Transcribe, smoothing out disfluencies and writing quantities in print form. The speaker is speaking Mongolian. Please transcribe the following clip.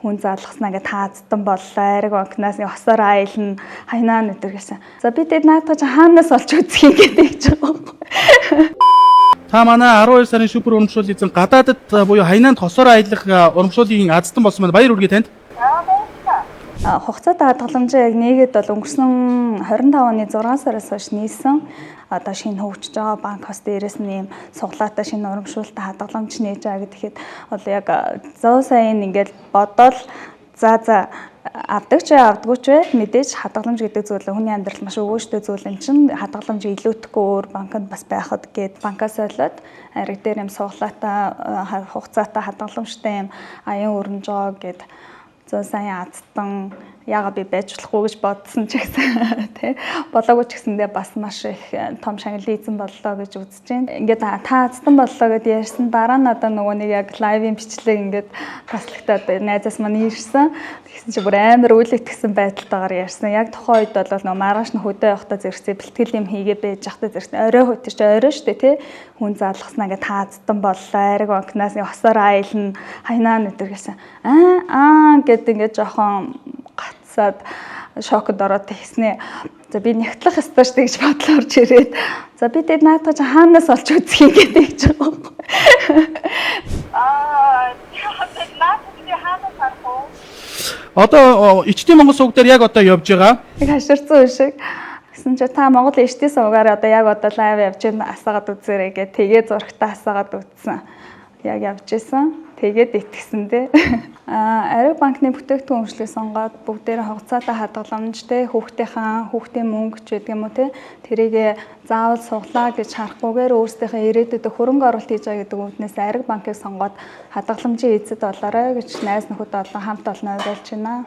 хүн залгаснаа ингээд таацдан боллоо. Ариг банкнаас хосоор аялна, хайнаа нүдэр гэсэн. За би тэд наадах чи хаанаас олж үзэх юм гэдэг гэж байгаа. Та манай 12 сарын шүпэр урамшуул эзэн гадаадд буюу хайнаанд хосоор аялах урамшуулын аздан болсон байна. Баяр хүргэе танд. Хугацаатай хадгаламжаа яг нийгэд бол өнгөрсөн 25 оны 6 сараас хойш нийлсэн. Одоо шинэ хөгжиж байгаа банк хос дээрээс нь ийм суглаатай шинэ урамшуултаа хадгаламж нээж байгаа гэхэд бол яг 100 саяын ингээд бодоод за авдаг ч авдаггүй ч бай мэдээж хадгаламж гэдэг зүйл хүний амьдрал маш өгөөжтэй зүйл юм чинь хадгаламж илүүтэхгүй өөр банкнд бас байхад гээд банкаас олоод ариг дээр юм суглаатай хугацаатай хадгаламжтай юм аян өрнөж байгаа гээд 100 сая азтан яага би байж болохгүй гэж бодсон ч гэсэн тий болоогүй ч гэсэндээ бас маш их том шагналын эзэн боллоо гэж үзэж байна. Ингээд та азтан боллоо гэд ярьсан дараа нь одоо нөгөө нэг яг лайвын бичлэг ингээд таслахтаад найзаас маань ирсэн. Тэгсэн чи бүр амар үйл итгэсэн байдалтайгаар ярьсан. Яг тухайн үед бол нөгөө маргааш нь хөдөө явахдаа зэрэгцээ бэлтгэл юм хийгээ байж захтаа зэрэгцээ орой хөтөч орой штэ тий хүн залгаснаа ингээд та азтан боллоо. Ариг банкнаас хосоор аялна, хайнаа нүдэр гэсэн. Гэд ингээд жоохон гацсаад шокод ороод тэгснэ. За би нягтлах ёстой шүү гэж бодлоо орж ирээд. За би тэд наадах чи хаанаас олж үзэх юм гэдэг гэж байгаа. Тэд наадах чи хаанаас харах вэ? Одоо ичтийн Монгол сувг дээр яг одоо явж байгаа. Яг хаширсан үшиг. Гэсэн чи та Монгол ичтийн сувгаар одоо яг одоо лайв явж байна асаагаад үзээрэй гэ тэгээ зурагтаа асаагаад үзсэн. Яг явж исэн. Тэгээд итгэсэндээ ариг банкны бүтээгдэхүүн үйлчлэгийг сонгоод бүгдээрээ хугацаатай хадгаламжтэй хүүхдийн мөнгө ч гэдэг юм уу тэрийг заавал суглаа гэж харахгүйгээр өөрсдийнхээ ирээдүйд хөрөнгө оруулалт хийж байгаа гэдэг үднээс ариг банкыг сонгоод хадгаламжийн эзэд болоорой гэж найз нөхөд олон хамт олон уриалж байна.